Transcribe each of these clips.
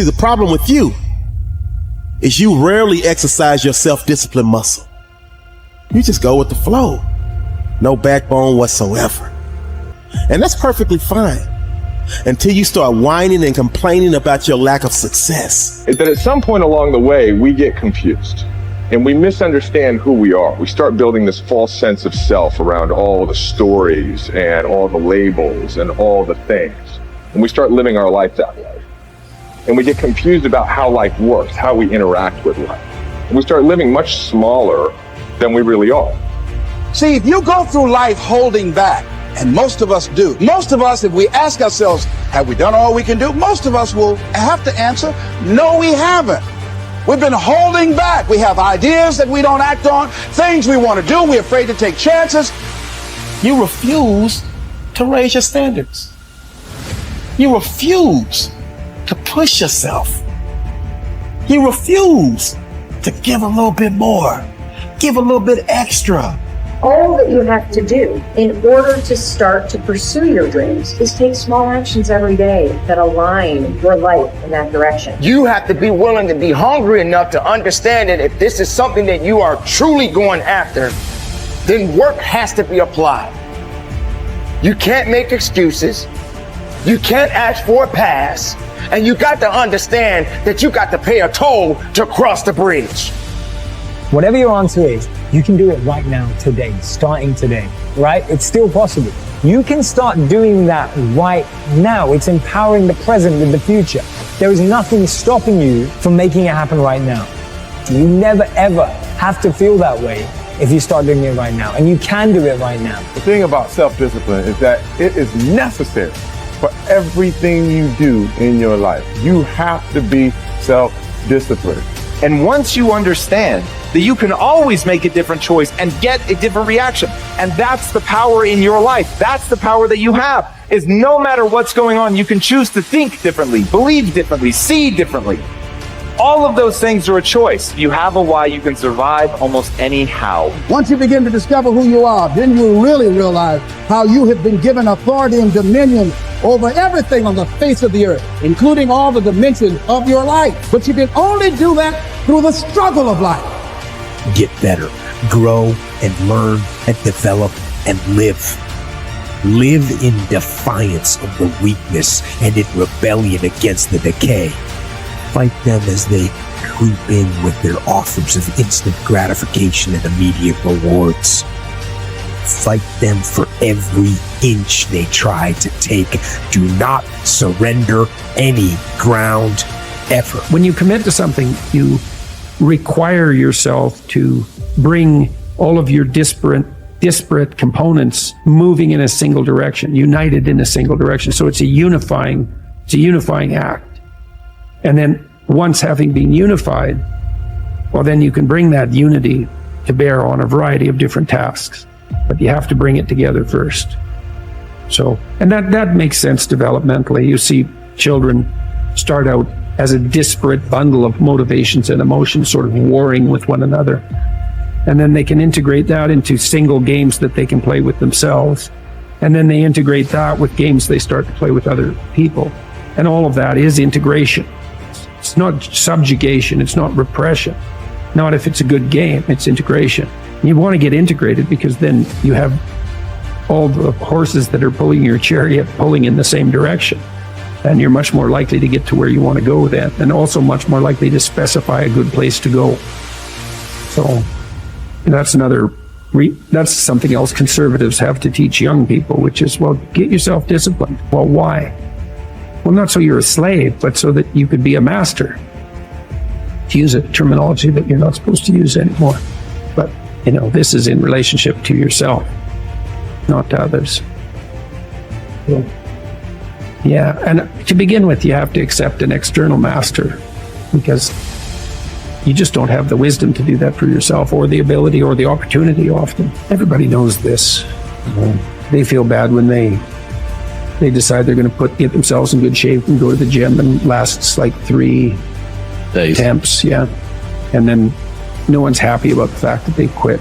See, the problem with you is you rarely exercise your self-discipline muscle. You just go with the flow. No backbone whatsoever. And that's perfectly fine until you start whining and complaining about your lack of success. That at some point along the way, we get confused and we misunderstand who we are. We start building this false sense of self around all the stories and all the labels and all the things. And we start living our life that way. And we get confused about how life works, how we interact with life. And we start living much smaller than we really are. See, if you go through life holding back, and most of us do, most of us, if we ask ourselves, have we done all we can do? Most of us will have to answer, no, we haven't. We've been holding back. We have ideas that we don't act on, things we want to do. We're afraid to take chances. You refuse to raise your standards. You refuse to push yourself. You refuse to give a little bit more, give a little bit extra. All that you have to do in order to start to pursue your dreams is take small actions every day that align your life in that direction. You have to be willing to be hungry enough to understand that if this is something that you are truly going after, then work has to be applied. You can't make excuses. You can't ask for a pass. And you got to understand that you got to pay a toll to cross the bridge. Whatever your answer is, you can do it right now, today, starting today, right? It's still possible. You can start doing that right now. It's empowering the present with the future. There is nothing stopping you from making it happen right now. You never, ever have to feel that way if you start doing it right now. And you can do it right now. The thing about self-discipline is that it is necessary for everything you do in your life. You have to be self-disciplined. And once you understand that you can always make a different choice and get a different reaction, and that's the power in your life. That's the power that you have, is no matter what's going on, you can choose to think differently, believe differently, see differently. All of those things are a choice. You have a why, you can survive almost any how. Once you begin to discover who you are, then you really realize how you have been given authority and dominion over everything on the face of the earth, including all the dimensions of your life. But you can only do that through the struggle of life. Get better, grow and learn and develop and live. Live in defiance of the weakness and in rebellion against the decay. Fight them as they creep in with their offers of instant gratification and immediate rewards. Fight them for every inch they try to take. Do not surrender any ground ever. When you commit to something, you require yourself to bring all of your disparate components moving in a single direction, united in a single direction. So it's a unifying act. And then once having been unified, well, then you can bring that unity to bear on a variety of different tasks. But you have to bring it together first. So, and that makes sense developmentally. You see children start out as a disparate bundle of motivations and emotions sort of warring with one another. And then they can integrate that into single games that they can play with themselves. And then they integrate that with games they start to play with other people. And all of that is integration. It's not subjugation, it's not repression. Not if it's a good game, it's integration. You want to get integrated because then you have all the horses that are pulling your chariot pulling in the same direction. And you're much more likely to get to where you want to go then, and also much more likely to specify a good place to go. So that's that's something else conservatives have to teach young people, which is, well, get yourself disciplined. Well, why? Well, not so you're a slave, but so that you could be a master. To use a terminology that you're not supposed to use anymore. But, this is in relationship to yourself, not to others. So, yeah, and to begin with, you have to accept an external master because you just don't have the wisdom to do that for yourself, or the ability or the opportunity often. Everybody knows this. They feel bad when they decide they're going to get themselves in good shape and go to the gym, and lasts like 3 days. Attempts, yeah. And then no one's happy about the fact that they quit,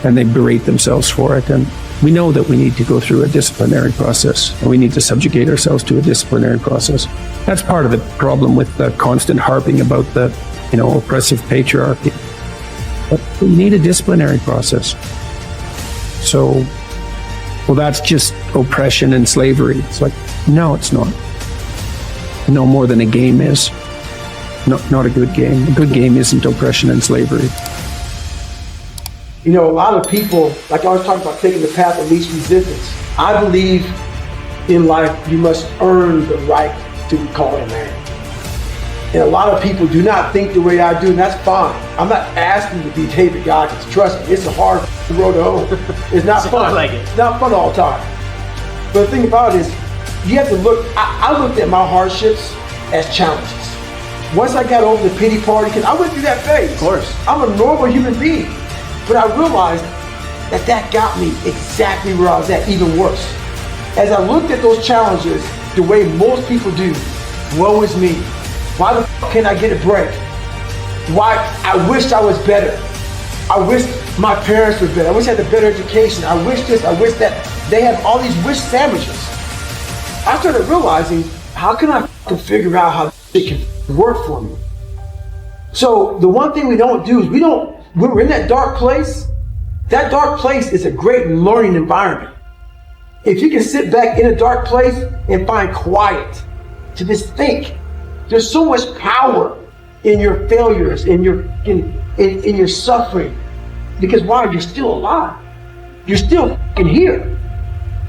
and they berate themselves for it. And We know that we need to go through a disciplinary process, and we need to subjugate ourselves to a disciplinary process. That's part of the problem with the constant harping about the, oppressive patriarchy. But we need a disciplinary process. So, well, that's just oppression and slavery. It's like, no, it's not. No more than a game is. Not a good game. A good game isn't oppression and slavery. A lot of people, like I was talking about, taking the path of least resistance. I believe in life you must earn the right to be called a man. And a lot of people do not think the way I do, and that's fine. I'm not asking you to be David Goggins. Trust me, it's a hard road to hoe. It's not fun. It's not fun all the time. But the thing about it is, you have to look, I looked at my hardships as challenges. Once I got over the pity party, because I went through that phase. Of course. I'm a normal human being. But I realized that got me exactly where I was at, even worse. As I looked at those challenges the way most people do, woe is me. Why the fuck can't I get a break? Why? I wished I was better. I wish my parents were better. I wish I had a better education. I wish this, I wish that. They have all these wish sandwiches. I started realizing, how can I figure out how it can work for me? So the one thing we don't do is when we're in that dark place is a great learning environment. If you can sit back in a dark place and find quiet to just think, there's so much power in your failures, in your suffering. Because why? You're still alive. You're still here.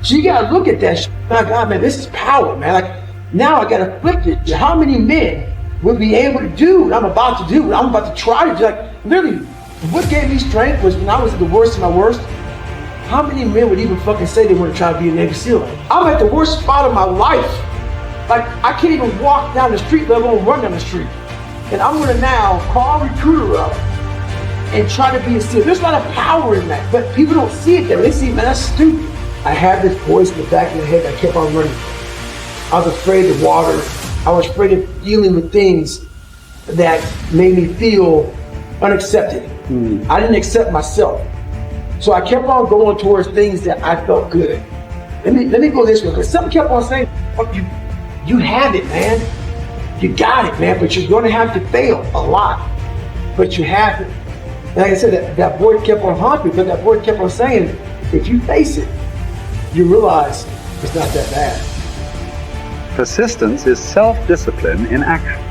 So you gotta look at that shit. My God, man, this is power, man. Like, now I gotta flip it. How many men would be able to do what I'm about to do, what I'm about to try to do? Like, literally, what gave me strength was when I was at the worst of my worst. How many men would even fucking say they want to try to be a Navy SEAL? I'm at the worst spot of my life. Like, I can't even walk down the street, let alone run down the street. And I'm gonna now call a recruiter up and try to be a SEAL. There's a lot of power in that, but people don't see it there. They see, man, that's stupid. I had this voice in the back of my head that kept on running. I was afraid of water. I was afraid of dealing with things that made me feel unaccepted. I didn't accept myself. So I kept on going towards things that I felt good. Let me go this way, because something kept on saying, fuck you. You have it, man. You got it, man, but you're gonna have to fail a lot. But you have it. And like I said, that voice kept on haunting me, but that voice kept on saying, if you face it, you realize it's not that bad. Persistence is self-discipline in action.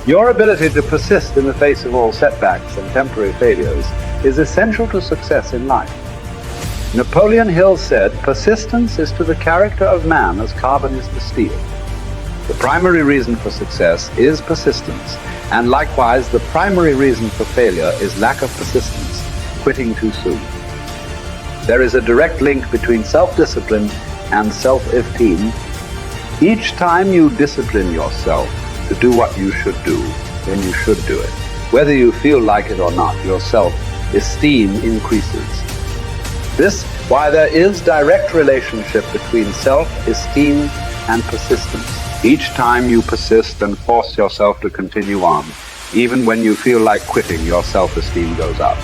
Your ability to persist in the face of all setbacks and temporary failures is essential to success in life. Napoleon Hill said, persistence is to the character of man as carbon is to steel. The primary reason for success is persistence, and likewise the primary reason for failure is lack of persistence, quitting too soon. There is a direct link between self-discipline and self-esteem. Each time you discipline yourself to do what you should do, then you should do it. Whether you feel like it or not, your self-esteem increases. This, why there is direct relationship between self-esteem and persistence. Each time you persist and force yourself to continue on, even when you feel like quitting, your self-esteem goes up.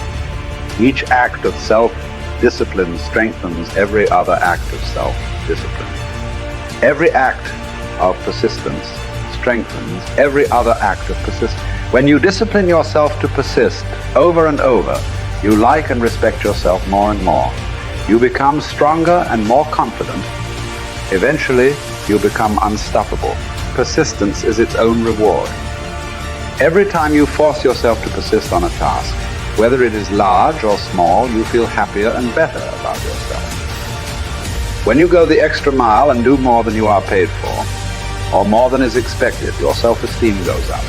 Each act of self-discipline strengthens every other act of self-discipline. Every act of persistence strengthens every other act of persistence. When you discipline yourself to persist over and over, you like and respect yourself more and more. You become stronger and more confident. Eventually, you become unstoppable. Persistence is its own reward. Every time you force yourself to persist on a task, whether it is large or small, you feel happier and better about yourself. When you go the extra mile and do more than you are paid for, or more than is expected, your self-esteem goes up.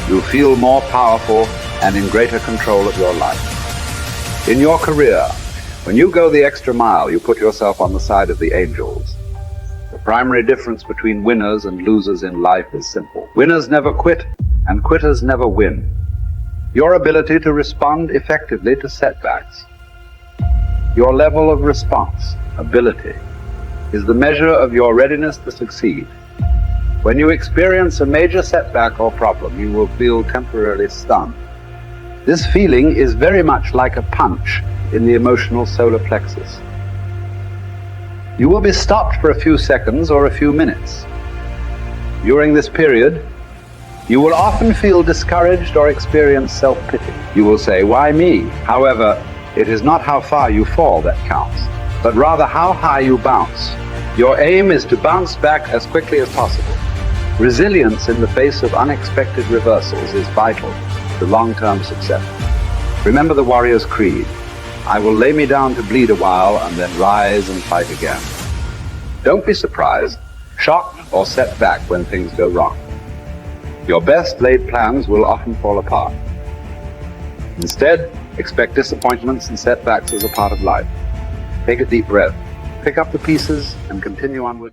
You feel more powerful and in greater control of your life. In your career, when you go the extra mile, you put yourself on the side of the angels. The primary difference between winners and losers in life is simple. Winners never quit, and quitters never win. Your ability to respond effectively to setbacks, your level of response, ability, is the measure of your readiness to succeed. When you experience a major setback or problem, you will feel temporarily stunned. This feeling is very much like a punch in the emotional solar plexus. You will be stopped for a few seconds or a few minutes. During this period, you will often feel discouraged or experience self-pity. You will say, "Why me?" However, it is not how far you fall that counts, but rather how high you bounce. Your aim is to bounce back as quickly as possible. Resilience in the face of unexpected reversals is vital to long-term success. Remember the warrior's creed: I will lay me down to bleed a while and then rise and fight again. Don't be surprised, shocked, or set back when things go wrong. Your best laid plans will often fall apart. Instead, expect disappointments and setbacks as a part of life. Take a deep breath, pick up the pieces, and continue onward.